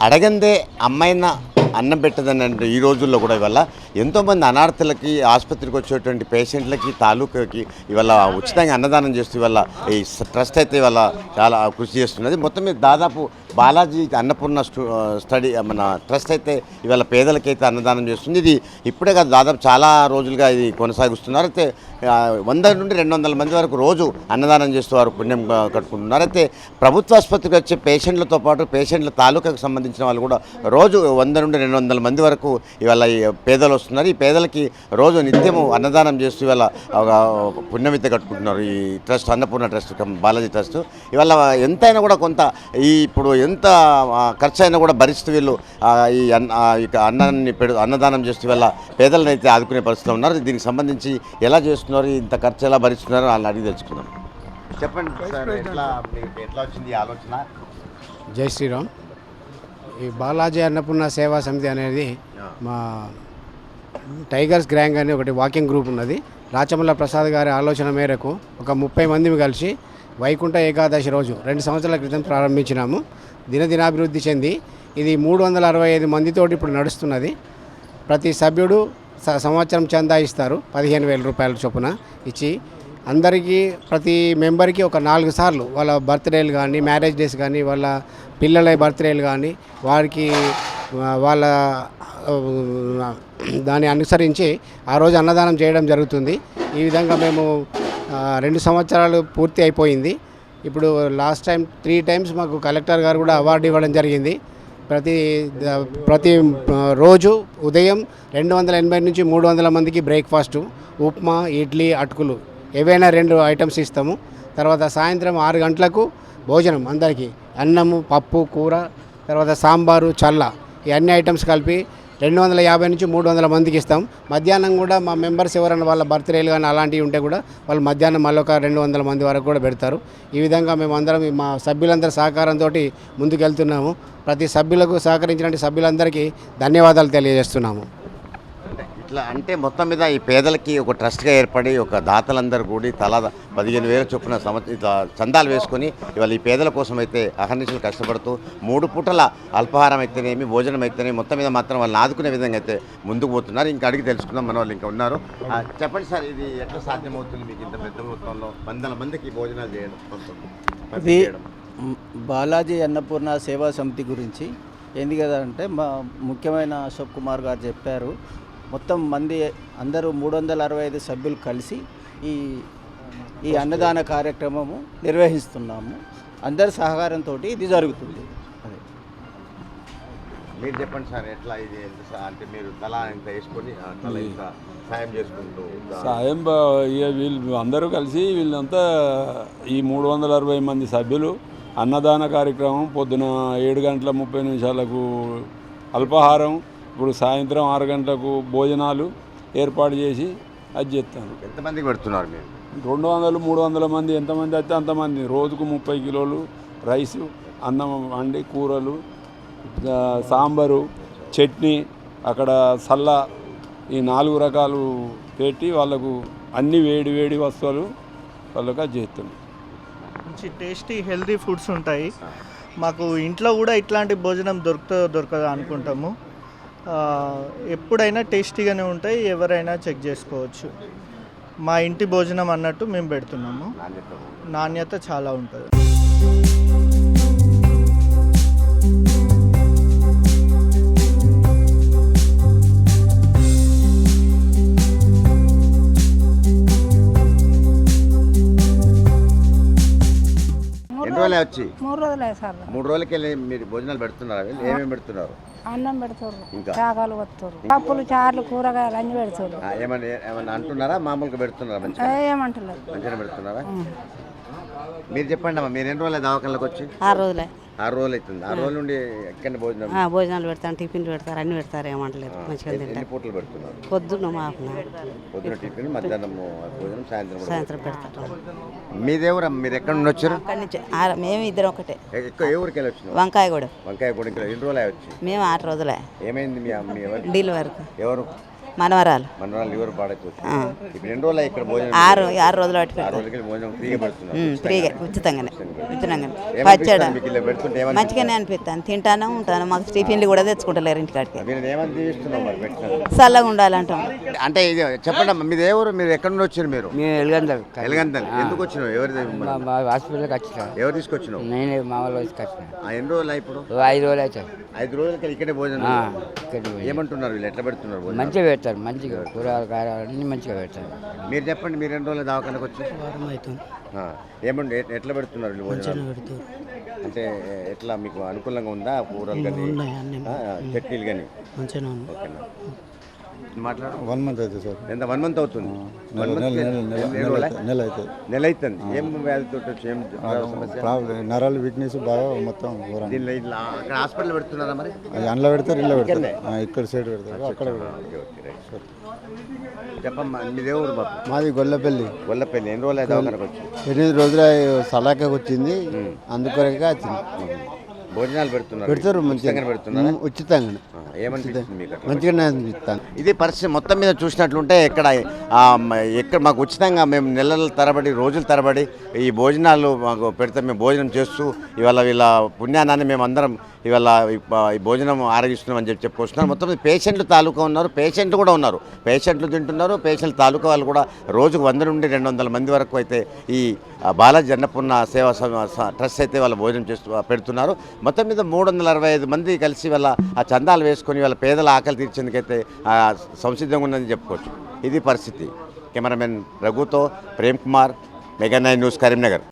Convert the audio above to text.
అడగందే అమ్మాయిన అన్నం పెట్టదని అంటే ఈ రోజుల్లో కూడా ఇవాళ ఎంతోమంది అనార్థులకి ఆసుపత్రికి వచ్చేటువంటి పేషెంట్లకి తాలూకాకి ఇవాళ ఉచితంగా అన్నదానం చేస్తూ ఇవాళ ఈ ట్రస్ట్ అయితే ఇవాళ చాలా కృషి చేస్తున్నది. మొత్తం మీద దాదాపు బాలాజీ అన్నపూర్ణ స్టడీ మన ట్రస్ట్ అయితే ఇవాళ పేదలకైతే అన్నదానం చేస్తుంది. ఇది ఇప్పుడే కాదు, దాదాపు చాలా రోజులుగా ఇది కొనసాగిస్తున్నారు. అయితే 100 నుండి 200 మంది వరకు రోజు అన్నదానం చేస్తూ వారు పుణ్యం కట్టుకుంటున్నారు. అయితే ప్రభుత్వ ఆసుపత్రికి వచ్చే పేషెంట్లతో పాటు పేషెంట్ల తాలూకాకు సంబంధించిన వాళ్ళు కూడా రోజు 100 నుండి 200 మంది వరకు ఇవాళ ఈ పేదలు వస్తున్నారు. ఈ పేదలకి రోజు నిత్యము అన్నదానం చేస్తూ ఇవాళ ఒక పుణ్యమిత కట్టుకుంటున్నారు ఈ trust, Annapurna trust, Balaji trust. ఇవాళ ఎంతైనా కూడా కొంత ఇప్పుడు ఎంత ఖర్చు అయినా కూడా భరిస్తూ వీళ్ళు ఈ అన్నాన్ని అన్నదానం చేస్తూ ఇవాళ పేదలను అయితే ఆదుకునే పరిస్థితిలో ఉన్నారు. దీనికి సంబంధించి ఎలా చేస్తున్నారు, ఇంత ఖర్చు ఎలా భరిస్తున్నారు వాళ్ళని అడిగి తెలుసుకుందాం. చెప్పండి సార్, ఎట్లా వచ్చింది ఆలోచన? జై శ్రీరామ్. ఈ బాలాజీ అన్నపూర్ణ సేవా సమితి అనేది మా టైగర్స్ గ్యాంగ్ అని ఒకటి వాకింగ్ గ్రూప్ ఉన్నది. రాచమల్ల ప్రసాద్ గారి ఆలోచన మేరకు ఒక 30 మంది కలిసి వైకుంఠ ఏకాదశి రోజు 2 సంవత్సరాల క్రితం ప్రారంభించినాము. దినదినాభివృద్ధి చెంది ఇది 365 మందితోటి ఇప్పుడు నడుస్తున్నది. ప్రతి సభ్యుడు సంవత్సరం చందా ఇస్తారు, 15,000 రూపాయల చొప్పున ఇచ్చి అందరికీ ప్రతి మెంబర్కి ఒక 4 సార్లు వాళ్ళ బర్త్డేలు కానీ, మ్యారేజ్ డేస్ కానీ, వాళ్ళ పిల్లల బర్త్డేలు కానీ వారికి వాళ్ళ దాన్ని అనుసరించి ఆ రోజు అన్నదానం చేయడం జరుగుతుంది. ఈ విధంగా మేము 2 సంవత్సరాలు పూర్తి అయిపోయింది. ఇప్పుడు లాస్ట్ టైం 3 టైమ్స్ మాకు కలెక్టర్ గారు కూడా అవార్డు ఇవ్వడం జరిగింది. ప్రతి రోజు ఉదయం 280 నుంచి 300 మందికి బ్రేక్ఫాస్టు, ఉప్మా, ఇడ్లీ, అటుకులు ఏవైనా 2 ఐటమ్స్ ఇస్తాము. తర్వాత సాయంత్రం 6 గంటలకు భోజనం అందరికీ అన్నము, పప్పు, కూర, తర్వాత సాంబారు, చల్ల ఈ అన్ని ఐటమ్స్ కలిపి 250 నుంచి 300 మందికి ఇస్తాం. మధ్యాహ్నం కూడా మా మెంబర్స్ ఎవరైనా వాళ్ళ బర్త్డేలు కానీ అలాంటివి ఉంటే కూడా వాళ్ళు మధ్యాహ్నం మళ్ళీ ఒక 200 మంది వరకు కూడా పెడతారు. ఈ విధంగా మేము అందరం మా సభ్యులందరి సహకారంతో ముందుకెళ్తున్నాము. ప్రతి సభ్యులకు సహకరించిన సభ్యులందరికీ ధన్యవాదాలు తెలియజేస్తున్నాము. ఇట్లా అంటే మొత్తం మీద ఈ పేదలకి ఒక ట్రస్ట్గా ఏర్పడి ఒక దాతలందరూ కూడి తలా 15,000 చొప్పున చందాలు వేసుకొని ఇవాళ ఈ పేదల కోసం అయితే అహర్నిశలు కష్టపడుతూ 3 పూటల అల్పాహారం అయితేనేమి, భోజనం అయితేనేమి మొత్తం మీద మాత్రం వాళ్ళని ఆదుకునే విధంగా అయితే ముందుకు పోతున్నారు. ఇంకా అడిగి తెలుసుకుందాం, మన వాళ్ళు ఇంకా ఉన్నారు. చెప్పండి సార్, ఇది ఎట్లా సాధ్యమవుతుంది మీకు ఇంత పెద్ద మొత్తంలో 100 మందికి భోజనాలు చేయడం? ఇది బాలాజీ అన్నపూర్ణ సేవా సమితి గురించి ఏంది కదా అంటే మా ముఖ్యమైన అశోక్ కుమార్ గారు చెప్పారు. మొత్తం మంది అందరూ 365 సభ్యులు కలిసి ఈ అన్నదాన కార్యక్రమము నిర్వహిస్తున్నాము. అందరి సహకారంతో ఇది జరుగుతుంది. అదే మీరు చెప్పండి సార్, ఎట్లా ఇది అంటే మీరు తలా ఇంత వేసుకొని తలా ఇంత సాయం చేసుకుంటూ సాయం వీళ్ళు అందరూ కలిసి వీళ్ళంతా ఈ 360 మంది సభ్యులు అన్నదాన కార్యక్రమం పొద్దున 7 గంటల 30 నిమిషాలకు అల్పాహారం, ఇప్పుడు సాయంత్రం 6 గంటలకు భోజనాలు ఏర్పాటు చేసి అది చేస్తాను. ఎంతమందికి పెడుతున్నారు మీరు? 200-300 మంది ఎంతమంది అయితే అంతమంది. రోజుకు 30 కిలోలు రైసు, అన్నం వండి, కూరలు, సాంబారు, చట్నీ, అక్కడ సల్ల ఈ 4 రకాలు పెట్టి వాళ్ళకు అన్ని వేడి వేడి వస్తువులు వాళ్ళకి అది చేస్తున్నాం. మంచి టేస్టీ హెల్తీ ఫుడ్స్ ఉంటాయి. మాకు ఇంట్లో కూడా ఇట్లాంటి భోజనం దొరకదా అనుకుంటాము. ఎప్పుడైనా టేస్టీగానే ఉంటాయి, ఎవరైనా చెక్ చేసుకోవచ్చు. మా ఇంటి భోజనం అన్నట్టు మేము పెడుతున్నాము. నాణ్యత చాలా ఉంటుంది. వచ్చి 3 రోజులే సార్. 3 రోజులకి వెళ్ళి మీరు భోజనాలు పెడుతున్నారు? ఏమేమి పెడుతున్నారు? అన్నం పెడుతారు, ఇంకా చాకాలు వస్తారు, పప్పులు, చారులు, కూరగాయలు అన్ని పెడుతారు. ఏమన్నా అంటున్నారా? మామూలుగా పెడుతున్నారా? ఏమంటున్నారు, మంచిగా పెడుతున్నారా? మీరు చెప్పండి అమ్మా, మీరు ఎన్ని రోజులు దావకాలకు వచ్చి? 6 రోజులే. 6 రోజులు అవుతుంది. 6 రోజుల నుండి ఎక్కడ భోజనాలు పెడతాను, టిఫిన్లు పెడతారు, అన్ని పెడతారు. ఏమంటలేదు, మంచిగా ఎన్ని పూటలు పెడుతున్నారు? పొద్దున్న పొద్దున టిఫిన్, మధ్యాహ్నం భోజనం, సాయంత్రం పెడతారు. మీదేవరు? మీరు ఎక్కడ నుండి వచ్చారు? మేము ఇద్దరం ఒకటే. ఏ ఊరికి వెళ్ళి వచ్చిన? వంకాయగూడ. వంకాయగూడ. ఎన్ని రోజులు వచ్చి? మేము 6 రోజులే. ఏమైంది? మీ డెలివరీ. ఎవరు? మనవరాలు మనవరాలు లివర్ పాడైతే ఇప్పుడు ఎన్ని రోజులు ఇక్కడ భోజనం 6 రోజులు పట్టి 6 రోజులకి భోజనం ఫ్రీగా పెడుతున్నారు ఫ్రీగా ఉచితంగానే ఏమనిపిస్తుంది పచ్చడి మీకు ఇలా పెడుతుంటే ఏమనిపిస్తుంది? మంచిగానే అనిపిస్తాను, తింటాను ఉంటాను. మాకు టిఫిన్లు కూడా తెచ్చుకుంటలేరు ఇంటికాడికి. మీరు ఏమని దీవిస్తున్నాం మరి పెట్టినారు చల్లగా ఉండాలంటాం. అంటే ఇది చెప్పండి అమ్మా, మీది ఏ ఊరు? మీరు ఎక్కడి నుండి వచ్చారు? మీరు మేము ఎలుగందలు ఎలగంతలు. ఎందుకు వచ్చినావు? హాస్పిటల్కి వచ్చిన ఎవరు తీసుకొచ్చినావు? నేను మా వాళ్ళు వచ్చిన ఎన్ని రోజులు ఇప్పుడు? 5 రోజులు అవుతాయి. 5 రోజులకి ఇక్కడే భోజనం. ఇక్కడ ఏమంటున్నారు వీళ్ళు? ఎట్లా పెడుతున్నారు భోజనం? మంచిగా పెడతారు, మంచిగా కూరగాయలు కారాలు అన్నీ మంచిగా పెడతారు. మీరు చెప్పండి, మీరు ఎన్ని రోజులు దవాఖానకు వచ్చి? వారం అవుతుంది. ఏమండి ఎట్లా పెడుతున్నారు వీళ్ళు భోజనం? పెడతారు. అంటే ఎట్లా మీకు అనుకూలంగా ఉందా? కూరలు కానీ ఉన్నాయి అన్నీ చట్నీలు కానీ? మంచిగా ఉంది. ఓకేనా, మాట్లాడు. 1 month అవుతుంది సార్. ఎంత 1 month అవుతుంది? నెల అవుతుంది. నెల అవుతుంది. ఏం వ్యాధితో వచ్చి ఏం సమస్య? ప్రాబ్లం నరాలు వీక్నెస్ బాగా మొత్తం దీనిలో ఇట్లా అక్కడ హాస్పిటల్ పెడుతున్నారా మరి? అందులో పెడతారు, ఇల్లు పెడతారు, ఇక్కడ సైడ్ పెడతారు, అక్కడ ఓకే, ఓకే, రైట్. చెప్పమ్మా, మీదే ఊరు బాబు? మాది గొల్లపల్లి. గొల్లపల్లి. ఎన్ని రోజులు అయితే దవాఖానకు వచ్చి? 8 రోజులు సలాకకి వచ్చింది, అందుకొరకే వచ్చింది. భోజనాలు పెడుతున్నారు? పెడతారు, ఉచితంగానే మంచిగా పెడుతున్నారా? ఉచితంగా. ఏమనిపిస్తుంది మీకు అక్కడ? మంచిగానే అనిపిస్తాను. ఇది పరిస్థితి మొత్తం మీద చూసినట్లుంటే ఎక్కడ మాకు ఉచితంగా మేము నెలల తరబడి రోజుల తరబడి ఈ భోజనాలు మాకు పెడితే మేము భోజనం చేస్తూ ఇవాళ వీళ్ళ పుణ్యానాన్ని మేము అందరం ఇవాళ ఈ భోజనం ఆరగిస్తున్నామని చెప్పుకొస్తున్నారు. మొత్తం పేషెంట్లు తాలూకా ఉన్నారు, పేషెంట్లు కూడా ఉన్నారు. పేషెంట్లు తింటున్నారు, పేషెంట్లు తాలూకా వాళ్ళు కూడా రోజుకు 100 నుండి 200 మంది వరకు అయితే ఈ బాలాజీ అన్నపూర్ణ సేవా ట్రస్ట్ అయితే వాళ్ళు భోజనం పెడుతున్నారు. మొత్తం మీద 365 మంది కలిసి వాళ్ళ ఆ చందాలు వేసుకొని వాళ్ళ పేదల ఆకలి తీర్చేందుకైతే సంసిద్ధంగా ఉందని చెప్పుకోవచ్చు. ఇది పరిస్థితి. కెమెరామెన్ రఘుతో ప్రేమ్ కుమార్, మెగా 9 న్యూస్, కరీంనగర్.